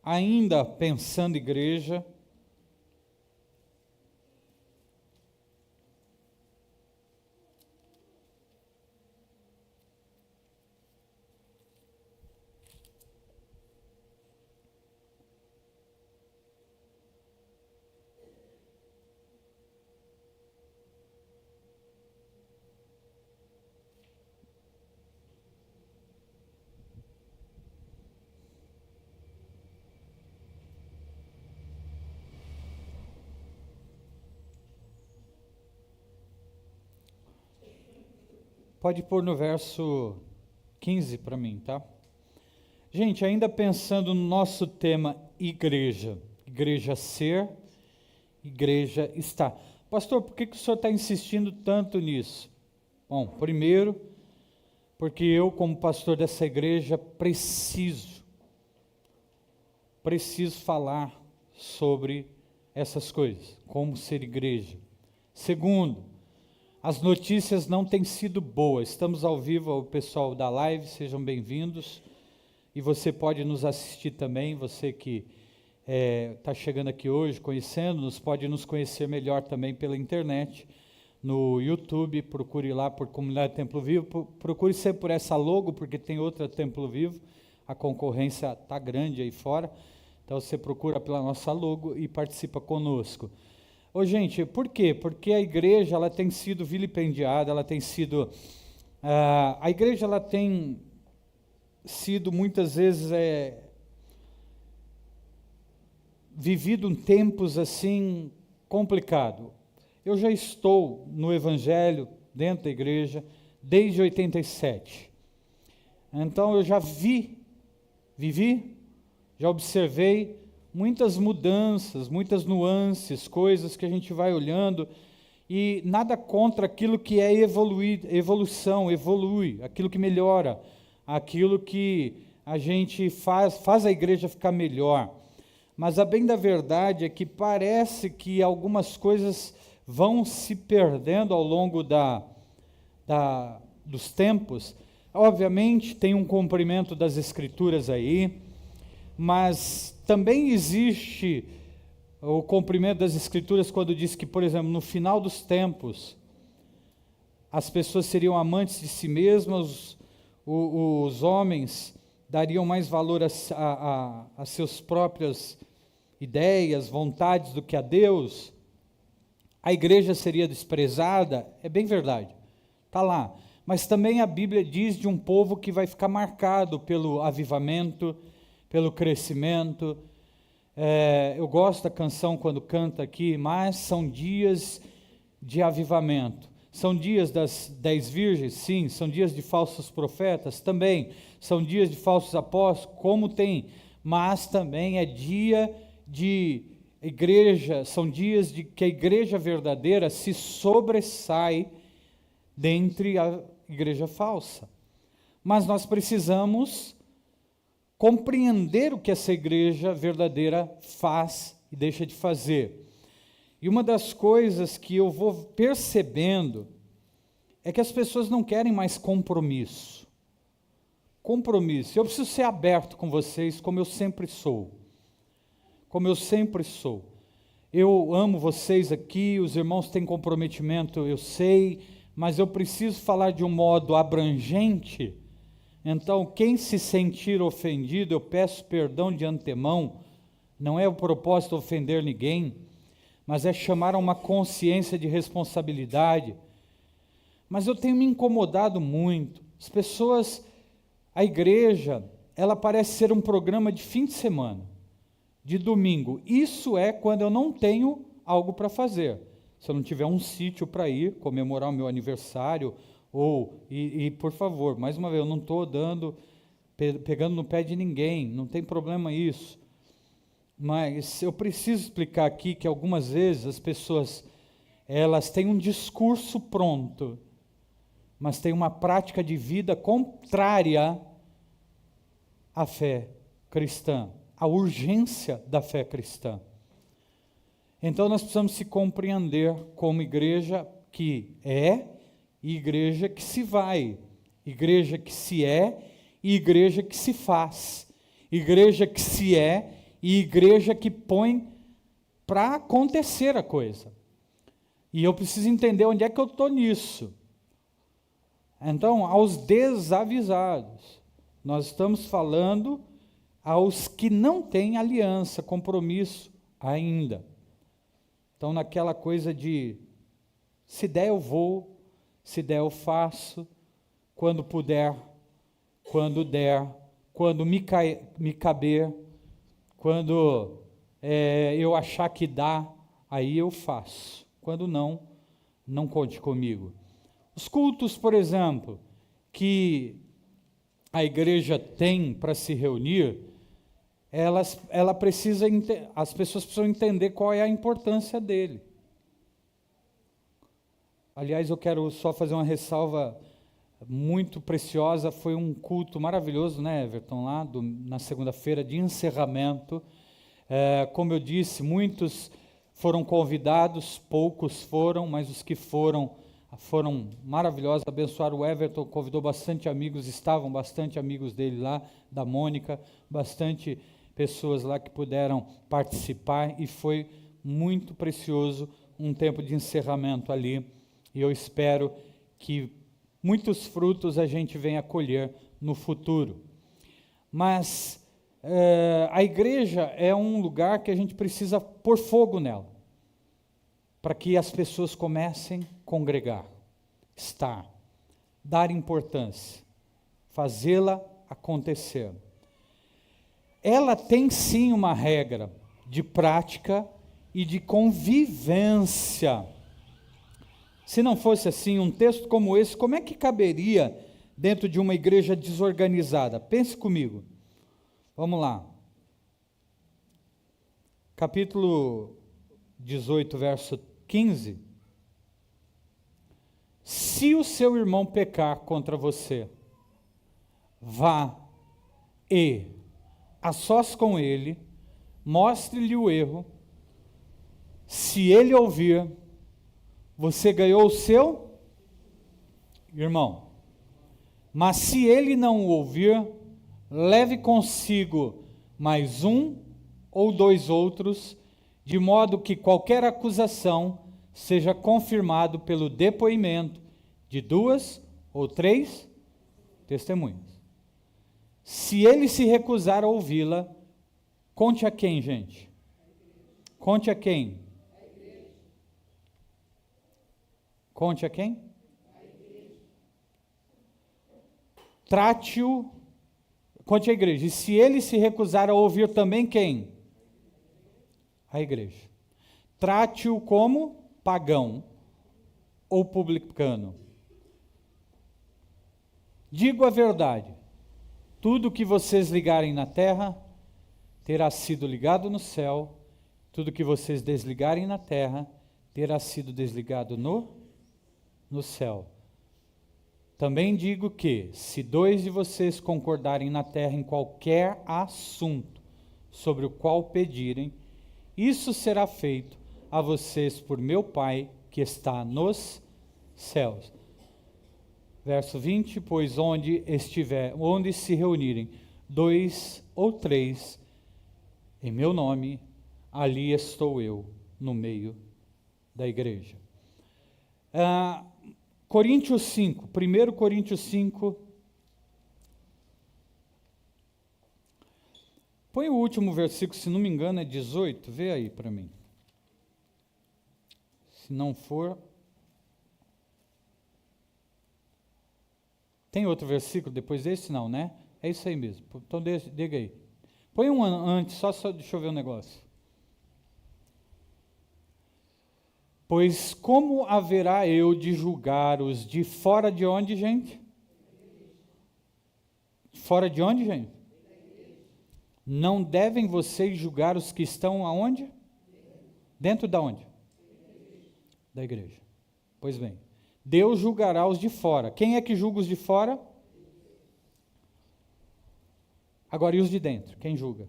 ainda pensando igreja. Pode pôr no verso 15 para mim, tá? Gente, ainda pensando no nosso tema igreja. Igreja ser, igreja estar. Pastor, por que o senhor está insistindo tanto nisso? Bom, primeiro, porque eu, como pastor dessa igreja, preciso falar sobre essas coisas, como ser igreja. Segundo, as notícias não têm sido boas. Estamos ao vivo, o pessoal da live, sejam bem-vindos. E você pode nos assistir também, você que está chegando aqui hoje, conhecendo-nos, pode nos conhecer melhor também pela internet, no YouTube, procure lá por Comunidade Templo Vivo, procure ser por essa logo, porque tem outra Templo Vivo, a concorrência está grande aí fora, então você procura pela nossa logo e participa conosco. Ô gente, por quê? Porque a igreja ela tem sido vilipendiada, ela tem sido... a igreja ela tem sido muitas vezes vivido em tempos assim complicados. Eu já estou no Evangelho, dentro da igreja, desde 87. Então eu já vivi, já observei muitas mudanças, muitas nuances, coisas que a gente vai olhando, e nada contra aquilo que é evolução, evolui, aquilo que melhora, aquilo que a gente faz a igreja ficar melhor. Mas a bem da verdade é que parece que algumas coisas vão se perdendo ao longo dos tempos. Obviamente tem um cumprimento das Escrituras aí, mas também existe o cumprimento das Escrituras quando diz que, por exemplo, no final dos tempos, as pessoas seriam amantes de si mesmas, os homens dariam mais valor a suas próprias ideias, vontades do que a Deus, a igreja seria desprezada, é bem verdade, está lá. Mas também a Bíblia diz de um povo que vai ficar marcado pelo avivamento, pelo crescimento. Eu gosto da canção quando canta aqui, mas são dias de avivamento. São dias das 10 virgens? Sim. São dias de falsos profetas? Também. São dias de falsos apóstolos? Como tem. Mas também é dia de igreja, são dias de que a igreja verdadeira se sobressai dentre a igreja falsa. Mas nós precisamos compreender o que essa igreja verdadeira faz e deixa de fazer. E uma das coisas que eu vou percebendo é que as pessoas não querem mais compromisso. Compromisso. Eu preciso ser aberto com vocês, como eu sempre sou. Como eu sempre sou. Eu amo vocês aqui, os irmãos têm comprometimento, eu sei, mas eu preciso falar de um modo abrangente. Então, quem se sentir ofendido, eu peço perdão de antemão. Não é o propósito ofender ninguém, mas é chamar a uma consciência de responsabilidade. Mas eu tenho me incomodado muito. As pessoas, a igreja, ela parece ser um programa de fim de semana, de domingo. Isso é quando eu não tenho algo para fazer. Se eu não tiver um sítio para ir, comemorar o meu aniversário, e por favor, mais uma vez, eu não estou pegando no pé de ninguém, não tem problema isso. Mas eu preciso explicar aqui que algumas vezes as pessoas, elas têm um discurso pronto, mas têm uma prática de vida contrária à fé cristã, à urgência da fé cristã. Então nós precisamos se compreender como igreja que é e igreja que se vai, igreja que se é e igreja que se faz, igreja que se é e igreja que põe para acontecer a coisa. E eu preciso entender onde é que eu estou nisso. Então, aos desavisados, nós estamos falando aos que não têm aliança, compromisso ainda. Então, naquela coisa de, se der eu vou, se der eu faço, quando puder, quando der, quando me caber, quando eu achar que dá, aí eu faço. Quando não, não conte comigo. Os cultos, por exemplo, que a igreja tem para se reunir, as pessoas precisam entender qual é a importância dele. Aliás, eu quero só fazer uma ressalva muito preciosa. Foi um culto maravilhoso, né, Everton, lá na segunda-feira de encerramento. Como eu disse, muitos foram convidados, poucos foram, mas os que foram maravilhosos, abençoaram. O Everton convidou bastante amigos, estavam bastante amigos dele lá, da Mônica, bastante pessoas lá que puderam participar, e foi muito precioso um tempo de encerramento ali, e eu espero que muitos frutos a gente venha colher no futuro. Mas a igreja é um lugar que a gente precisa pôr fogo nela, para que as pessoas comecem a congregar, estar, dar importância, fazê-la acontecer. Ela tem sim uma regra de prática e de convivência. Se não fosse assim, um texto como esse, como é que caberia dentro de uma igreja desorganizada? Pense comigo. Vamos lá. Capítulo 18, verso 15. Se o seu irmão pecar contra você, vá e, a sós com ele, mostre-lhe o erro. Se ele ouvir, você ganhou o seu irmão. Mas se ele não o ouvir, leve consigo mais um ou dois outros, de modo que qualquer acusação seja confirmado pelo depoimento de 2 ou 3 testemunhas. Se ele se recusar a ouvi-la, conte a quem, gente? Conte a quem? Conte a quem? Trate-o, conte a igreja. E se ele se recusar a ouvir também quem? A igreja. Trate-o como pagão ou publicano. Digo a verdade, tudo que vocês ligarem na terra terá sido ligado no céu, tudo que vocês desligarem na terra terá sido desligado no céu. Também digo que, se 2 de vocês concordarem na terra em qualquer assunto sobre o qual pedirem, isso será feito a vocês por meu Pai que está nos céus. Verso 20, pois onde se reunirem 2 ou 3 em meu nome, ali estou eu no meio da igreja. Coríntios 5, 1 Coríntios 5. Põe o último versículo, se não me engano é 18, vê aí para mim. Se não for... Tem outro versículo depois desse? Não, né? É isso aí mesmo. Então, diga aí. Põe um antes, só deixa eu ver um negócio. Pois como haverá eu de julgar os de fora de onde, gente? Fora de onde, gente? Não devem vocês julgar os que estão aonde? Dentro da onde? Da igreja. Pois bem, Deus julgará os de fora. Quem é que julga os de fora? Agora, e os de dentro? Quem julga?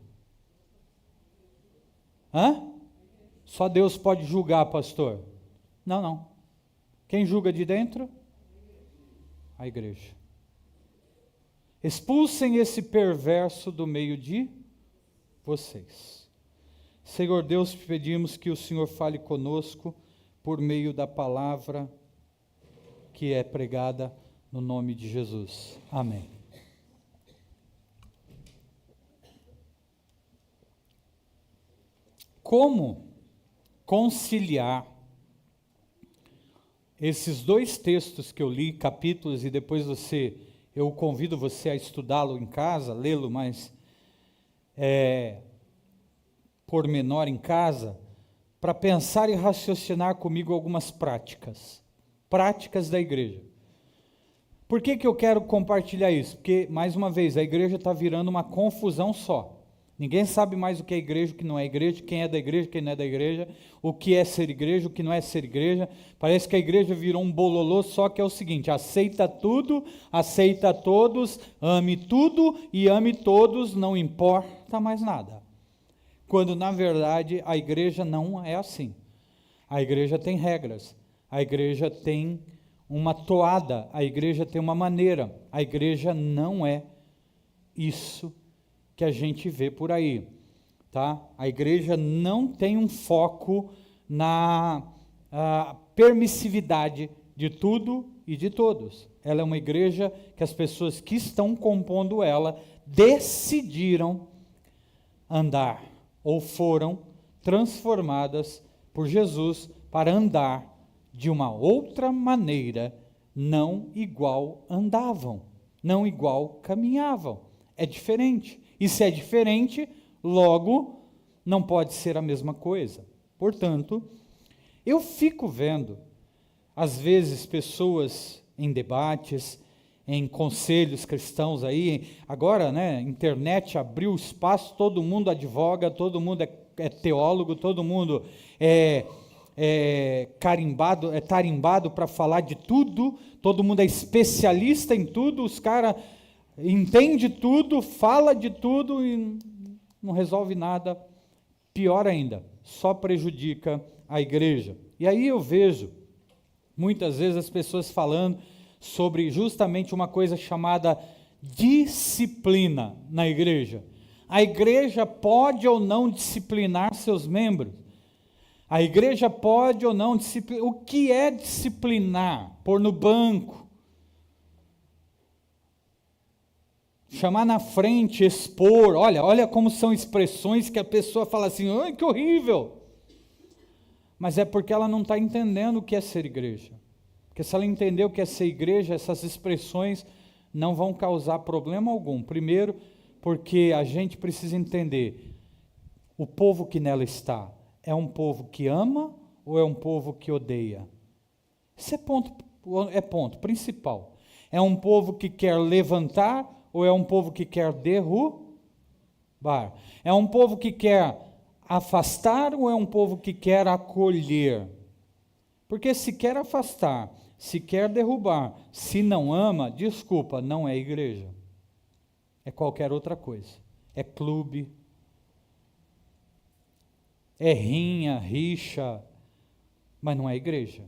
Só Deus pode julgar, pastor? Não. Quem julga de dentro? A igreja. Expulsem esse perverso do meio de vocês. Senhor Deus, pedimos que o Senhor fale conosco por meio da palavra que é pregada no nome de Jesus. Amém. Como conciliar esses dois textos que eu li, capítulos, e depois eu convido você a estudá-lo em casa, lê-lo mais pormenor em casa, para pensar e raciocinar comigo algumas práticas da igreja. Por que eu quero compartilhar isso? Porque, mais uma vez, a igreja está virando uma confusão só. Ninguém sabe mais o que é igreja, o que não é igreja, quem é da igreja, quem não é da igreja, o que é ser igreja, o que não é ser igreja. Parece que a igreja virou um bololô, só que é o seguinte: aceita tudo, aceita todos, ame tudo e ame todos, não importa mais nada. Quando, na verdade, a igreja não é assim. A igreja tem regras, a igreja tem uma toada, a igreja tem uma maneira, a igreja não é isso que a gente vê por aí, tá? A igreja não tem um foco na permissividade de tudo e de todos. Ela é uma igreja que as pessoas que estão compondo ela decidiram andar, ou foram transformadas por Jesus para andar de uma outra maneira, não igual andavam, não igual caminhavam. É diferente. E se é diferente, logo não pode ser a mesma coisa. Portanto, eu fico vendo, às vezes, pessoas em debates, em conselhos cristãos aí, agora, né, internet abriu espaço, todo mundo advoga, todo mundo é teólogo, todo mundo é tarimbado para falar de tudo, todo mundo é especialista em tudo, os caras entende tudo, fala de tudo e não resolve nada. Pior ainda, só prejudica a igreja. E aí eu vejo, muitas vezes, as pessoas falando sobre justamente uma coisa chamada disciplina na igreja. A igreja pode ou não disciplinar seus membros? A igreja pode ou não disciplinar? O que é disciplinar? Pôr no banco? Chamar na frente, expor, olha como são expressões que a pessoa fala assim, ai, que horrível. Mas é porque ela não está entendendo o que é ser igreja. Porque se ela entender o que é ser igreja, essas expressões não vão causar problema algum. Primeiro, porque a gente precisa entender, o povo que nela está, é um povo que ama ou é um povo que odeia? Esse é ponto principal. É um povo que quer levantar ou é um povo que quer derrubar? É um povo que quer afastar ou é um povo que quer acolher? Porque se quer afastar, se quer derrubar, se não ama, desculpa, não é igreja. É qualquer outra coisa. É clube, é rinha, rixa, mas não é igreja.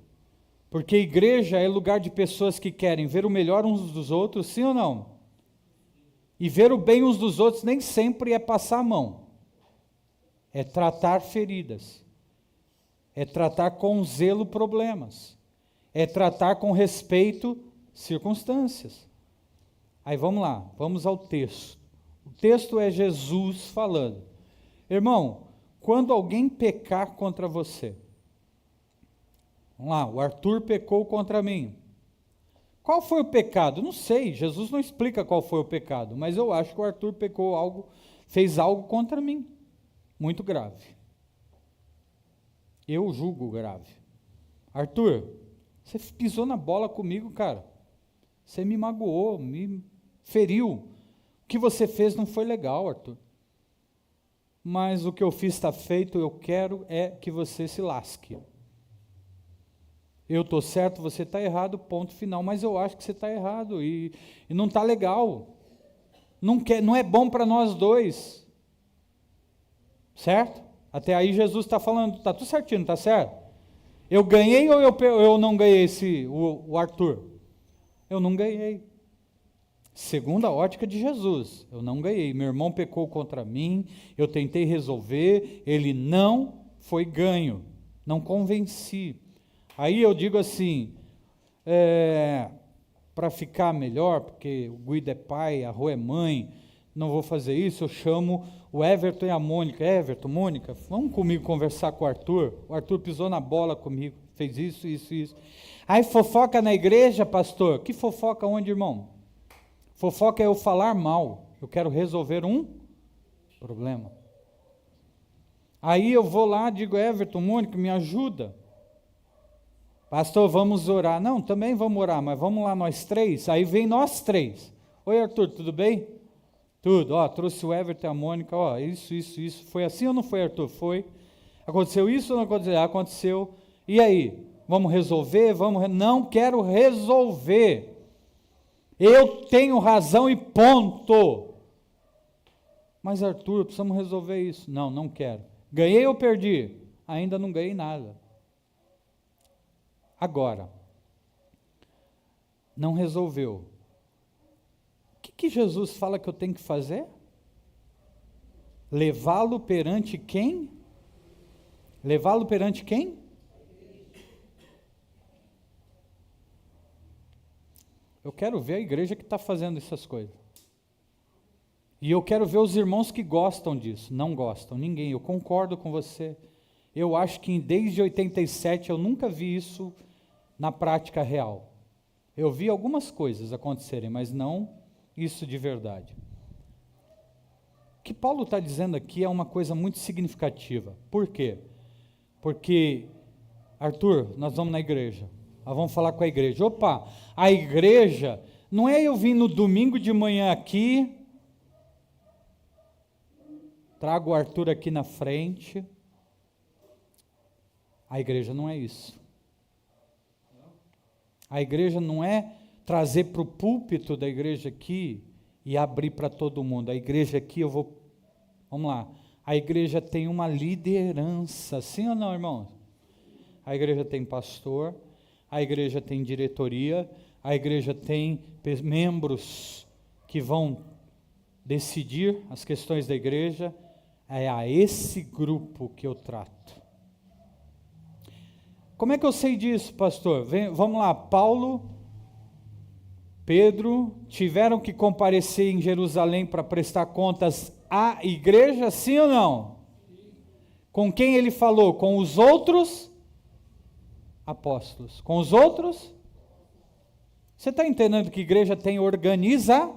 Porque igreja é lugar de pessoas que querem ver o melhor uns dos outros, sim ou não? E ver o bem uns dos outros nem sempre é passar a mão. É tratar feridas. É tratar com zelo problemas. É tratar com respeito circunstâncias. Aí vamos lá, vamos ao texto. O texto é Jesus falando. Irmão, quando alguém pecar contra você, vamos lá, o Arthur pecou contra mim. Qual foi o pecado? Não sei, Jesus não explica qual foi o pecado, mas eu acho que o Arthur fez algo contra mim, muito grave. Eu julgo grave. Arthur, você pisou na bola comigo, cara. Você me magoou, me feriu. O que você fez não foi legal, Arthur. Mas o que eu fiz está feito, eu quero é que você se lasque. Eu estou certo, você está errado, ponto final, mas eu acho que você está errado e não está legal. Não é bom para nós dois. Certo? Até aí Jesus está falando, está tudo certinho, está certo? Eu ganhei ou eu não ganhei o Arthur? Eu não ganhei. segundo a ótica de Jesus. Eu não ganhei. Meu irmão pecou contra mim, eu tentei resolver, ele não foi ganho. Não convenci. Aí eu digo assim, para ficar melhor, porque o Guido é pai, a Rô é mãe, não vou fazer isso, eu chamo o Everton e a Mônica. Everton, Mônica, vamos comigo conversar com o Arthur. O Arthur pisou na bola comigo, fez isso, isso, isso. Aí fofoca na igreja, pastor. Que fofoca onde, irmão? Fofoca é eu falar mal. Eu quero resolver um problema. Aí eu vou lá, digo, Everton, Mônica, me ajuda. Pastor, vamos orar. Não, também vamos orar, mas vamos lá nós três. Aí vem nós três. Oi, Arthur, tudo bem? Tudo. Trouxe o Everton e a Mônica. Isso. Foi assim ou não foi, Arthur? Foi. Aconteceu isso ou não aconteceu? Aconteceu. E aí? Vamos resolver? Não quero resolver. Eu tenho razão e ponto. Mas, Arthur, precisamos resolver isso. Não quero. Ganhei ou perdi? Ainda não ganhei nada. Agora, não resolveu. O que Jesus fala que eu tenho que fazer? Levá-lo perante quem? Levá-lo perante quem? Eu quero ver a igreja que está fazendo essas coisas. E eu quero ver os irmãos que gostam disso. Não gostam, ninguém. Eu concordo com você. Eu acho que desde 87 eu nunca vi isso na prática real. Eu vi algumas coisas acontecerem, mas não isso de verdade. O que Paulo está dizendo aqui é uma coisa muito significativa. Por quê? Porque, Arthur, nós vamos na igreja. Nós vamos falar com a igreja. Opa, a igreja, não é eu vir no domingo de manhã aqui, trago o Arthur aqui na frente. A igreja não é isso. A igreja não é trazer para o púlpito da igreja aqui e abrir para todo mundo. A igreja aqui vamos lá, a igreja tem uma liderança, sim ou não, irmãos? A igreja tem pastor, a igreja tem diretoria, a igreja tem membros que vão decidir as questões da igreja. É a esse grupo que eu trato. Como é que eu sei disso, pastor? Vamos lá, Paulo, Pedro, tiveram que comparecer em Jerusalém para prestar contas à igreja, sim ou não? Com quem ele falou? Com os outros apóstolos. Com os outros? Você está entendendo que igreja tem organiza?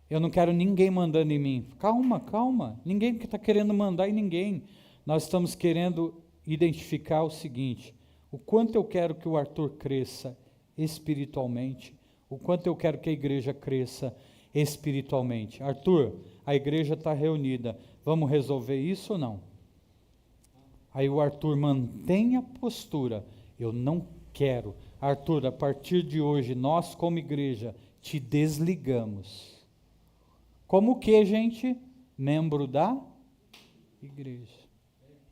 Eu não quero ninguém mandando em mim. Calma. Ninguém que está querendo mandar em ninguém. Nós estamos querendo identificar o seguinte: o quanto eu quero que o Arthur cresça espiritualmente, o quanto eu quero que a igreja cresça espiritualmente. Arthur, a igreja está reunida, vamos resolver isso ou não? Aí o Arthur mantém a postura, eu não quero. Arthur, a partir de hoje, nós como igreja, te desligamos. Como que, gente? Membro da igreja.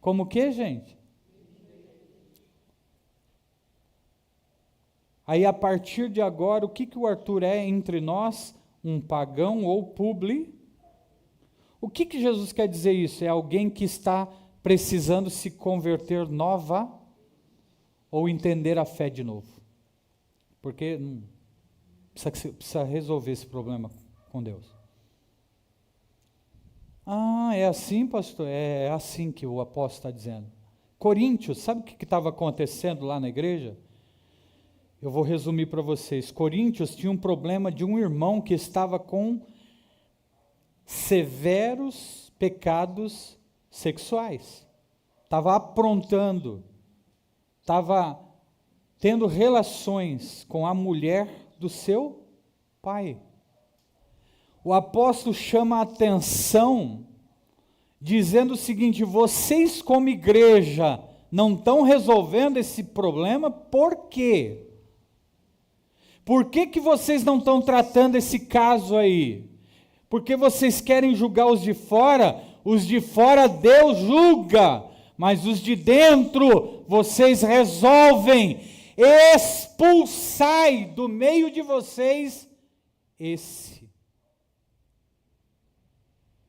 Como que, gente? Aí, a partir de agora, o que o Arthur é entre nós? Um pagão ou publi? O que Jesus quer dizer isso? É alguém que está precisando se converter nova ou entender a fé de novo? Porque precisa resolver esse problema com Deus. É assim, pastor? É assim que o apóstolo está dizendo. Coríntios, sabe o que estava acontecendo lá na igreja? Eu vou resumir para vocês. Coríntios tinha um problema de um irmão que estava com severos pecados sexuais. Estava aprontando, estava tendo relações com a mulher do seu pai. O apóstolo chama a atenção, dizendo o seguinte: vocês como igreja não estão resolvendo esse problema, por quê? Por que vocês não estão tratando esse caso aí? Porque vocês querem julgar os de fora Deus julga, mas os de dentro vocês resolvem. Expulsai do meio de vocês esse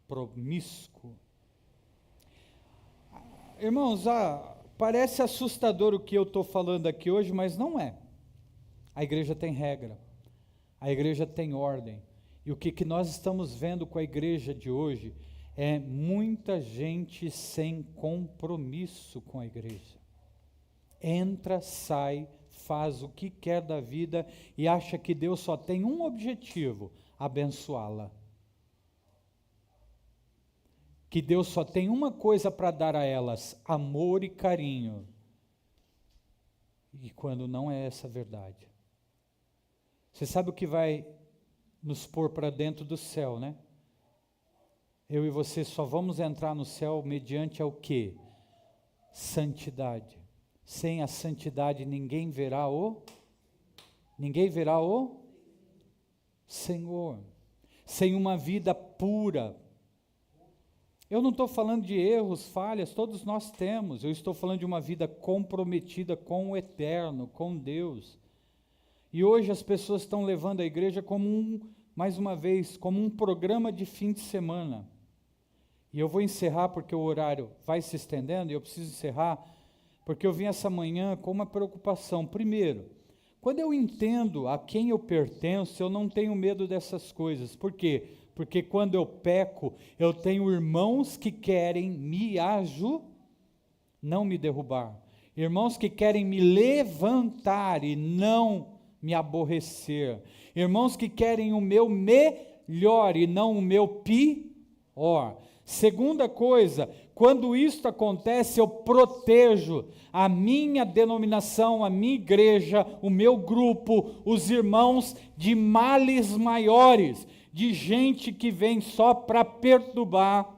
promíscuo. Irmãos, parece assustador o que eu estou falando aqui hoje, mas não é. A igreja tem regra, a igreja tem ordem, e o que nós estamos vendo com a igreja de hoje é muita gente sem compromisso com a igreja. Entra, sai, faz o que quer da vida e acha que Deus só tem um objetivo: abençoá-la. Que Deus só tem uma coisa para dar a elas: amor e carinho. E quando não é essa a verdade. Você sabe o que vai nos pôr para dentro do céu, né? Eu e você só vamos entrar no céu mediante ao quê? Santidade. Sem a santidade ninguém verá o Senhor. Sem uma vida pura. Eu não estou falando de erros, falhas, todos nós temos. Eu estou falando de uma vida comprometida com o eterno, com Deus. E hoje as pessoas estão levando a igreja como mais uma vez, como um programa de fim de semana. E eu vou encerrar porque o horário vai se estendendo e eu preciso encerrar, porque eu vim essa manhã com uma preocupação. Primeiro, quando eu entendo a quem eu pertenço, eu não tenho medo dessas coisas. Por quê? Porque quando eu peco, eu tenho irmãos que querem me ajudar, não me derrubar. Irmãos que querem me levantar e não me aborrecer. Irmãos que querem o meu melhor e não o meu pior. Segunda coisa, quando isto acontece, eu protejo a minha denominação, a minha igreja, o meu grupo, os irmãos de males maiores, de gente que vem só para perturbar,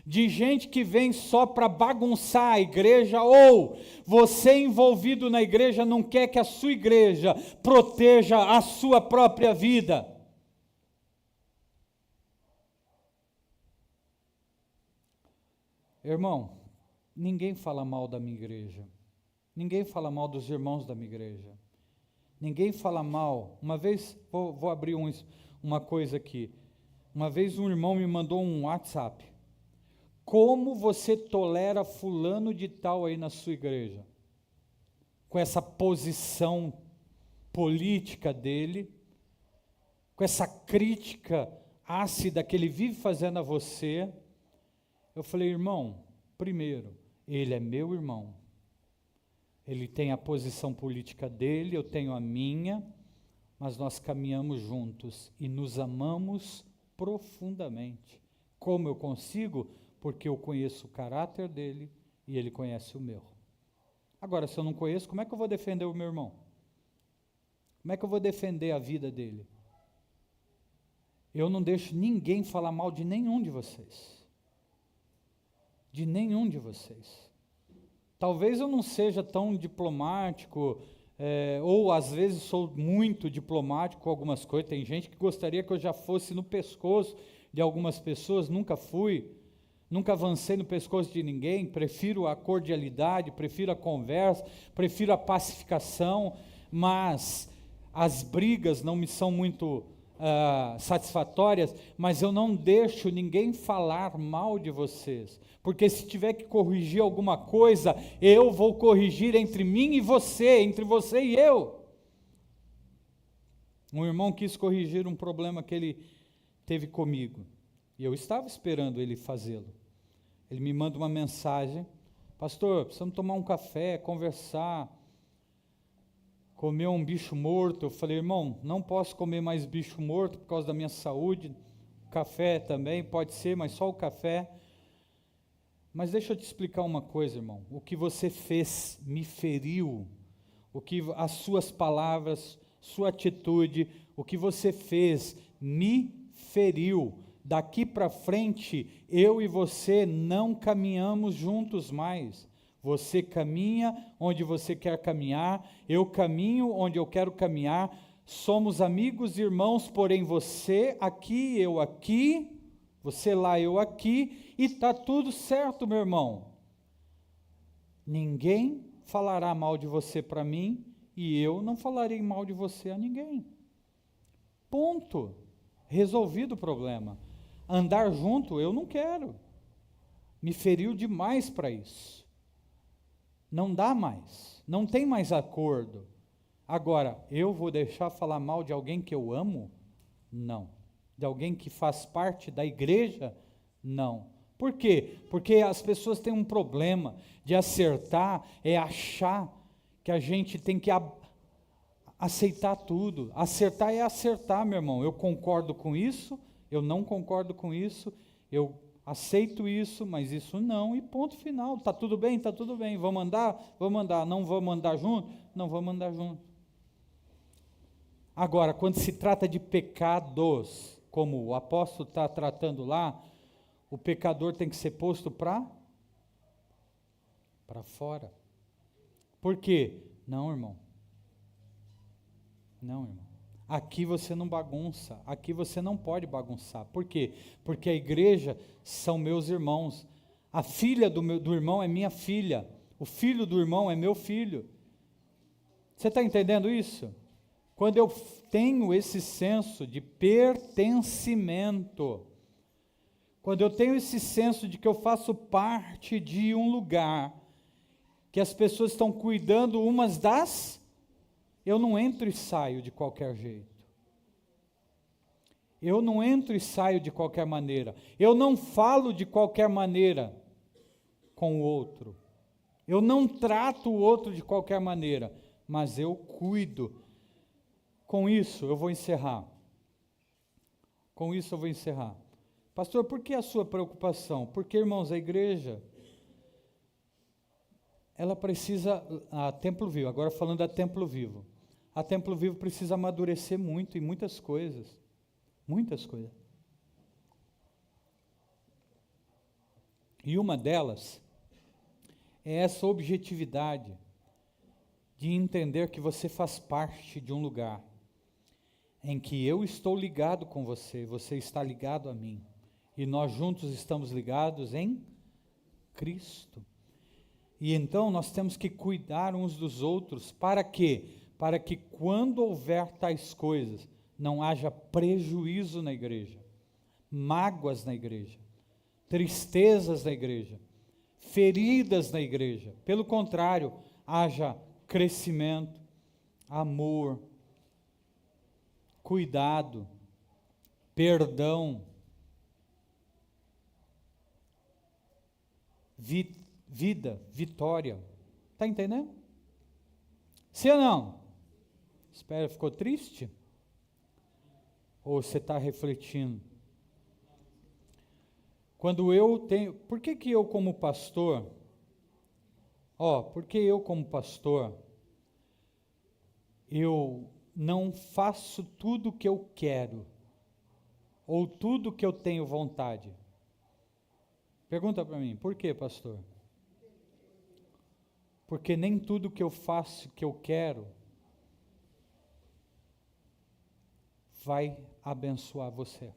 de gente que vem só para bagunçar a igreja, ou você envolvido na igreja não quer que a sua igreja proteja a sua própria vida. Irmão, ninguém fala mal da minha igreja, ninguém fala mal dos irmãos da minha igreja, ninguém fala mal. Uma vez, vou abrir uma coisa aqui, uma vez um irmão me mandou um WhatsApp: como você tolera fulano de tal aí na sua igreja? Com essa posição política dele, com essa crítica ácida que ele vive fazendo a você. Eu falei: irmão, primeiro, ele é meu irmão. Ele tem a posição política dele, eu tenho a minha, mas nós caminhamos juntos e nos amamos profundamente. Como eu consigo? Porque eu conheço o caráter dele e ele conhece o meu. Agora, se eu não conheço, como é que eu vou defender o meu irmão? Como é que eu vou defender a vida dele? Eu não deixo ninguém falar mal de nenhum de vocês. De nenhum de vocês. Talvez eu não seja tão diplomático, ou às vezes sou muito diplomático com algumas coisas. Tem gente que gostaria que eu já fosse no pescoço de algumas pessoas, nunca fui. Nunca avancei no pescoço de ninguém, prefiro a cordialidade, prefiro a conversa, prefiro a pacificação, mas as brigas não me são muito satisfatórias, mas eu não deixo ninguém falar mal de vocês, porque se tiver que corrigir alguma coisa, eu vou corrigir entre mim e você, entre você e eu. Um irmão quis corrigir um problema que ele teve comigo, e eu estava esperando ele fazê-lo. Ele me manda uma mensagem: pastor, precisamos tomar um café, conversar, comer um bicho morto. Eu falei: irmão, não posso comer mais bicho morto por causa da minha saúde, café também pode ser, mas só o café. Mas deixa eu te explicar uma coisa, irmão, o que você fez me feriu, o que as suas palavras, sua atitude, o que você fez me feriu. Daqui para frente, eu e você não caminhamos juntos mais. Você caminha onde você quer caminhar, eu caminho onde eu quero caminhar. Somos amigos e irmãos, porém você aqui, eu aqui, você lá, eu aqui, e está tudo certo, meu irmão. Ninguém falará mal de você para mim, e eu não falarei mal de você a ninguém. Ponto. Resolvido o problema. Andar junto, eu não quero. Me feriu demais para isso. Não dá mais. Não tem mais acordo. Agora, eu vou deixar falar mal de alguém que eu amo? Não. De alguém que faz parte da igreja? Não. Por quê? Porque as pessoas têm um problema de acertar, é achar que a gente tem que aceitar tudo. Acertar é acertar, meu irmão. Eu concordo com isso, eu não concordo com isso, eu aceito isso, mas isso não, e ponto final. Tá tudo bem? Tá tudo bem. Vamos andar? Vamos andar. Não vamos andar junto? Não vamos andar junto. Agora, quando se trata de pecados, como o apóstolo está tratando lá, o pecador tem que ser posto para fora. Por quê? Não, irmão. Não, irmão. Aqui você não bagunça, aqui você não pode bagunçar. Por quê? Porque a igreja são meus irmãos. A filha do irmão é minha filha. O filho do irmão é meu filho. Você está entendendo isso? Quando eu tenho esse senso de pertencimento, quando eu tenho esse senso de que eu faço parte de um lugar, que as pessoas estão cuidando umas das, eu não entro e saio de qualquer jeito. Eu não entro e saio de qualquer maneira. Eu não falo de qualquer maneira com o outro. Eu não trato o outro de qualquer maneira, mas eu cuido. Com isso eu vou encerrar. Pastor, por que a sua preocupação? Porque, irmãos, a igreja, ela precisa, a Templo Vivo, agora falando da Templo Vivo, a Templo Vivo precisa amadurecer muito em muitas coisas. Muitas coisas. E uma delas é essa objetividade de entender que você faz parte de um lugar em que eu estou ligado com você, você está ligado a mim, e nós juntos estamos ligados em Cristo. E então nós temos que cuidar uns dos outros, para quê? Para que quando houver tais coisas, não haja prejuízo na igreja, mágoas na igreja, tristezas na igreja, feridas na igreja. Pelo contrário, haja crescimento, amor, cuidado, perdão, vida, vitória. Está entendendo? Sim ou não? Espera, ficou triste? Ou você está refletindo? Quando eu tenho... Por que eu como pastor... porque eu como pastor... Eu não faço tudo o que eu quero. Ou tudo que eu tenho vontade. Pergunta para mim, por quê, pastor? Porque nem tudo que eu faço que eu quero vai abençoar você.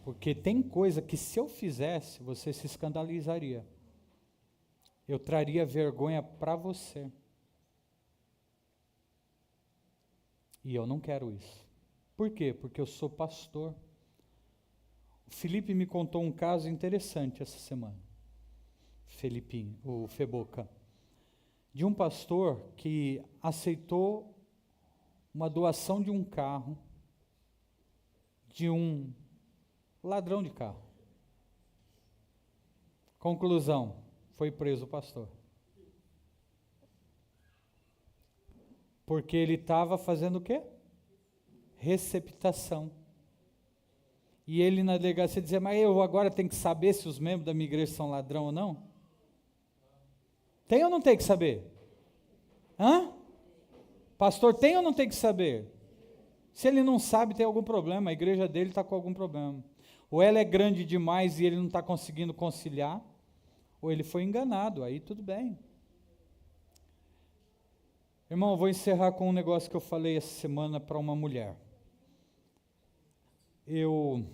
Porque tem coisa que se eu fizesse, você se escandalizaria. Eu traria vergonha para você. E eu não quero isso. Por quê? Porque eu sou pastor. O Felipe me contou um caso interessante essa semana. Felipinho, o Feboca. De um pastor que aceitou uma doação de um carro de um ladrão de carro. Conclusão, foi preso o pastor. Porque ele estava fazendo o quê? Receptação. E ele na delegacia dizia, mas eu agora tenho que saber se os membros da minha igreja são ladrão ou não? Tem ou não tem que saber? Pastor, tem ou não tem que saber? Se ele não sabe, tem algum problema, a igreja dele está com algum problema. Ou ela é grande demais e ele não está conseguindo conciliar, ou ele foi enganado, aí tudo bem. Irmão, eu vou encerrar com um negócio que eu falei essa semana para uma mulher. Eu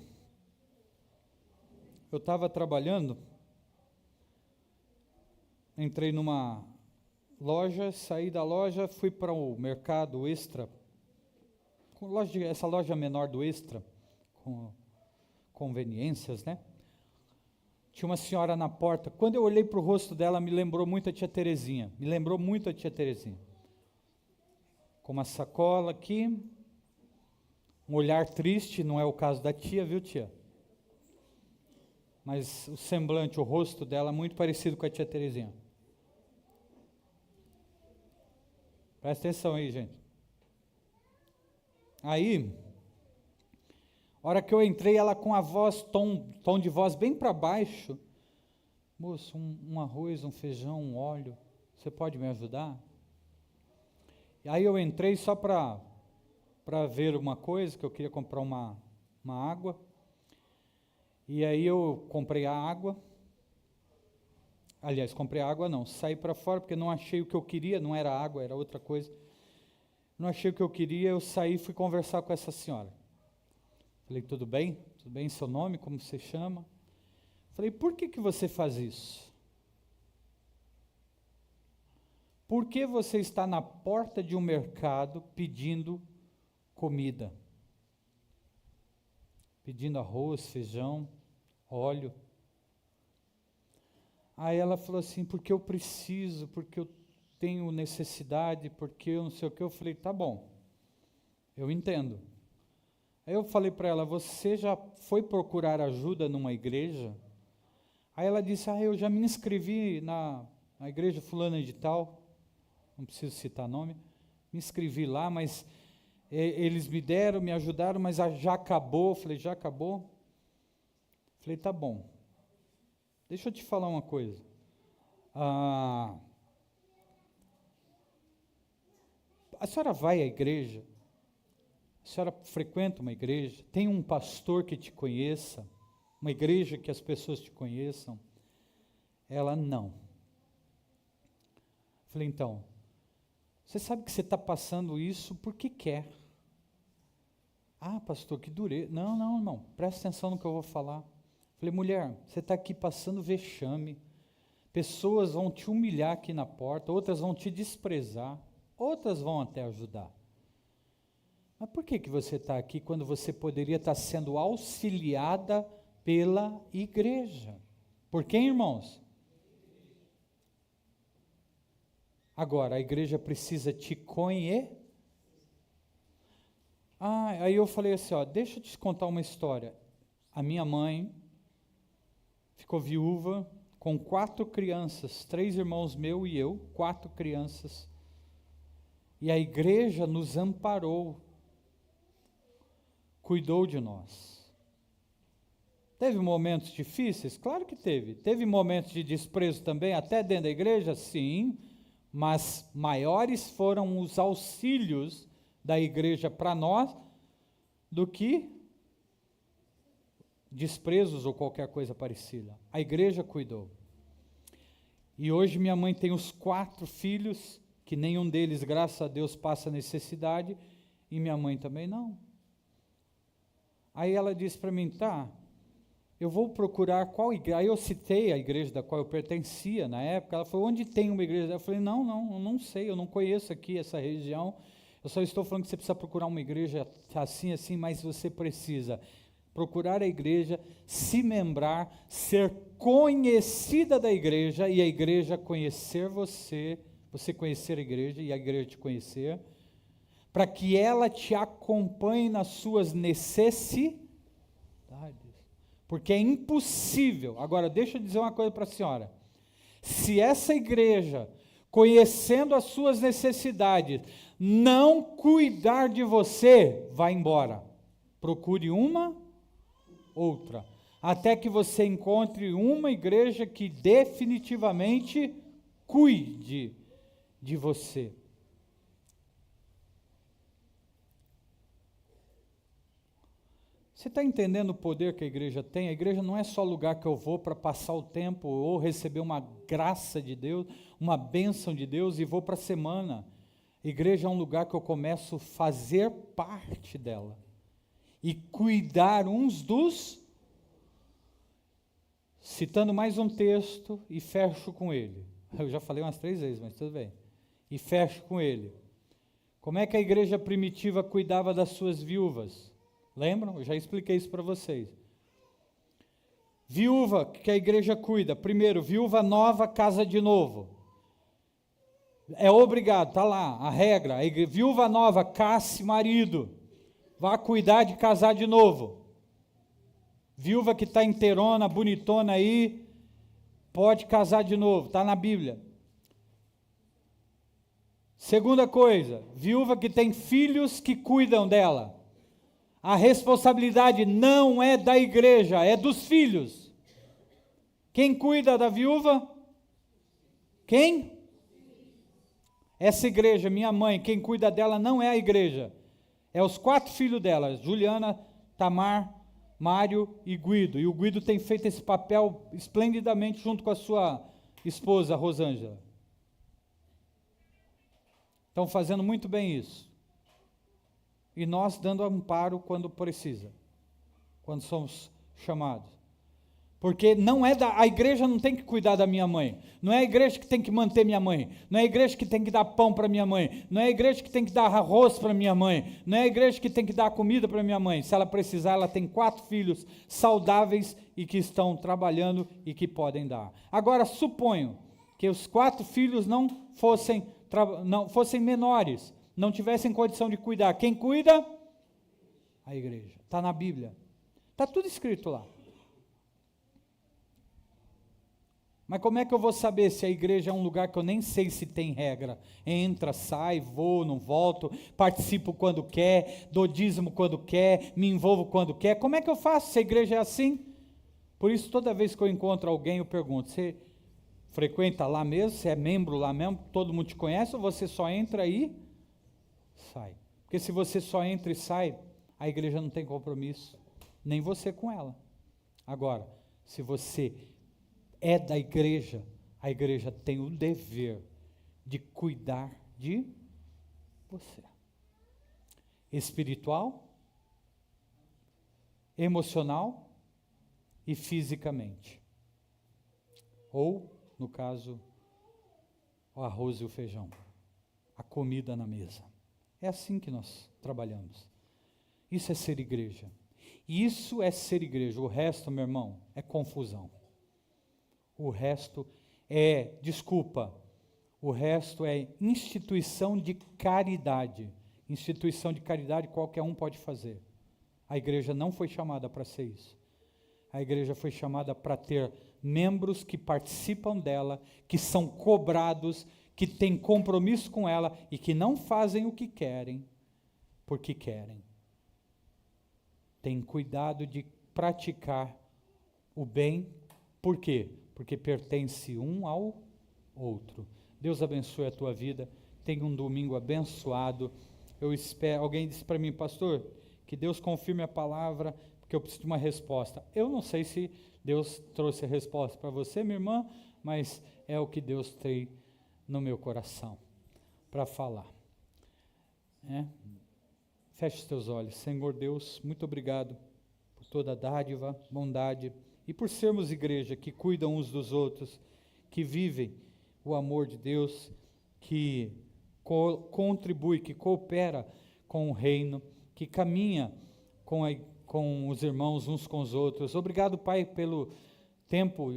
estava trabalhando, entrei numa loja, saí da loja, fui para o mercado extra, essa loja menor do Extra, com conveniências, né? Tinha uma senhora na porta. Quando eu olhei para o rosto dela, me lembrou muito a tia Terezinha. Com uma sacola aqui, um olhar triste, não é o caso da tia, viu, tia? Mas o semblante, o rosto dela, muito parecido com a tia Terezinha. Presta atenção aí, gente. Aí, a hora que eu entrei, ela com a voz, tom de voz bem para baixo. Moço, um arroz, um feijão, um óleo, você pode me ajudar? E aí eu entrei só para ver uma coisa, que eu queria comprar uma água. E aí eu comprei a água. Aliás, comprei a água não, saí para fora porque não achei o que eu queria, não era água, era outra coisa. Não achei o que eu queria, eu saí e fui conversar com essa senhora. Falei, tudo bem? Tudo bem, seu nome, como você chama? Falei, por que você faz isso? Por que você está na porta de um mercado pedindo comida? Pedindo arroz, feijão, óleo. Aí ela falou assim, porque eu preciso, porque eu tenho necessidade, porque eu não sei o que. Eu falei, tá bom, eu entendo. Aí eu falei para ela, você já foi procurar ajuda numa igreja? Aí ela disse, eu já me inscrevi na igreja fulana de tal, não preciso citar nome, me inscrevi lá, mas eles me ajudaram, mas já acabou. Eu falei, já acabou? Falei, tá bom. Deixa eu te falar uma coisa. A senhora vai à igreja? A senhora frequenta uma igreja? Tem um pastor que te conheça? Uma igreja que as pessoas te conheçam? Ela, não. Falei, então, você sabe que você está passando isso porque quer. Ah, pastor, que dureza. Não, irmão, presta atenção no que eu vou falar. Falei, mulher, você está aqui passando vexame. Pessoas vão te humilhar aqui na porta, outras vão te desprezar, outras vão até ajudar. Mas por que você está aqui quando você poderia estar sendo auxiliada pela igreja? Por quem, irmãos? Agora, a igreja precisa te conhecer. Aí eu falei assim, deixa eu te contar uma história. A minha mãe ficou viúva com 4 crianças, 3 irmãos meus e eu, 4 crianças. E a igreja nos amparou, cuidou de nós. Teve momentos difíceis? Claro que teve. Teve momentos de desprezo também, até dentro da igreja? Sim, mas maiores foram os auxílios da igreja para nós do que desprezos ou qualquer coisa parecida. A igreja cuidou. E hoje minha mãe tem os 4 filhos, que nenhum deles, graças a Deus, passa necessidade, e minha mãe também não. Aí ela disse para mim, tá, eu vou procurar qual igreja. Aí eu citei a igreja da qual eu pertencia na época. Ela falou, onde tem uma igreja? Eu falei, não, eu não sei, eu não conheço aqui essa região. Eu só estou falando que você precisa procurar uma igreja assim, mas você precisa procurar a igreja, se membrar, ser conhecida da igreja e a igreja conhecer você, você conhecer a igreja e a igreja te conhecer, para que ela te acompanhe nas suas necessidades. Porque é impossível. Agora, deixa eu dizer uma coisa para a senhora. Se essa igreja, conhecendo as suas necessidades, não cuidar de você, vá embora. Procure uma outra. Até que você encontre uma igreja que definitivamente cuide de você. Você está entendendo o poder que a igreja tem? A igreja não é só lugar que eu vou para passar o tempo ou receber uma graça de Deus, uma bênção de Deus e vou para a semana. A igreja é um lugar que eu começo a fazer parte dela e cuidar uns dos... Citando mais um texto e fecho com ele. Eu já falei umas 3 vezes, mas tudo bem. E fecho com ele. Como é que a igreja primitiva cuidava das suas viúvas? Lembram? Eu já expliquei isso para vocês. Viúva que a igreja cuida. Primeiro, viúva nova casa de novo. É obrigado, está lá, a regra. Viúva nova, casse marido. Vá cuidar de casar de novo. Viúva que está inteirona, bonitona aí, pode casar de novo, está na Bíblia. Segunda coisa, viúva que tem filhos que cuidam dela. A responsabilidade não é da igreja, é dos filhos. Quem cuida da viúva? Quem? Essa igreja, minha mãe, quem cuida dela não é a igreja. É os 4 filhos dela, Juliana, Tamar, Mário e Guido. E o Guido tem feito esse papel esplendidamente junto com a sua esposa, Rosângela. Estão fazendo muito bem isso. E nós dando amparo quando precisa, quando somos chamados. Porque não é a igreja não tem que cuidar da minha mãe, não é a igreja que tem que manter minha mãe, não é a igreja que tem que dar pão para minha mãe, não é a igreja que tem que dar arroz para minha mãe, não é a igreja que tem que dar comida para minha mãe. Se ela precisar, ela tem 4 filhos saudáveis e que estão trabalhando e que podem dar. Agora, suponho que os 4 filhos não fossem menores, não tivessem condição de cuidar. Quem cuida? A igreja. Está na Bíblia. Está tudo escrito lá. Mas como é que eu vou saber se a igreja é um lugar que eu nem sei se tem regra? Entra, sai, vou, não volto, participo quando quer, dou dízimo quando quer, me envolvo quando quer. Como é que eu faço se a igreja é assim? Por isso, toda vez que eu encontro alguém, eu pergunto, você frequenta lá mesmo? Você é membro lá mesmo? Todo mundo te conhece ou você só entra e sai? Porque se você só entra e sai, a igreja não tem compromisso, nem você com ela. Agora, se você é da igreja, a igreja tem o dever de cuidar de você. Espiritual, emocional e fisicamente. Ou, no caso, o arroz e o feijão, a comida na mesa. É assim que nós trabalhamos. Isso é ser igreja. Isso é ser igreja. O resto, meu irmão, é confusão. O resto é, o resto é instituição de caridade. Instituição de caridade qualquer um pode fazer. A igreja não foi chamada para ser isso. A igreja foi chamada para ter membros que participam dela, que são cobrados, que têm compromisso com ela e que não fazem o que querem, porque querem. Tem cuidado de praticar o bem, por quê? Porque pertence um ao outro. Deus abençoe a tua vida, tenha um domingo abençoado. Eu espero, alguém disse para mim, pastor, que Deus confirme a palavra, porque eu preciso de uma resposta. Eu não sei se Deus trouxe a resposta para você, minha irmã, mas é o que Deus tem no meu coração para falar. Feche os teus olhos. Senhor Deus, muito obrigado por toda a dádiva, bondade, e por sermos igreja que cuidam uns dos outros, que vivem o amor de Deus, que contribui, que coopera com o reino, que caminha com os irmãos uns com os outros. Obrigado, Pai, pelo tempo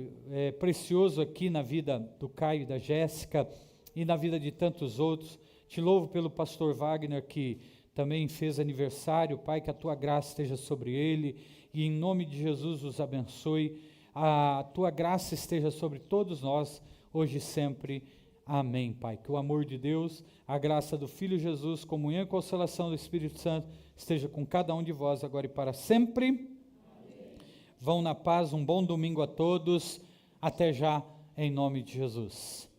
precioso aqui na vida do Caio e da Jéssica e na vida de tantos outros. Te louvo pelo pastor Wagner, que também fez aniversário. Pai, que a tua graça esteja sobre ele e em nome de Jesus os abençoe. A tua graça esteja sobre todos nós, hoje e sempre. Amém, Pai. Que o amor de Deus, a graça do Filho Jesus, comunhão e consolação do Espírito Santo esteja com cada um de vós agora e para sempre. Amém. Vão na paz, um bom domingo a todos. Até já, em nome de Jesus.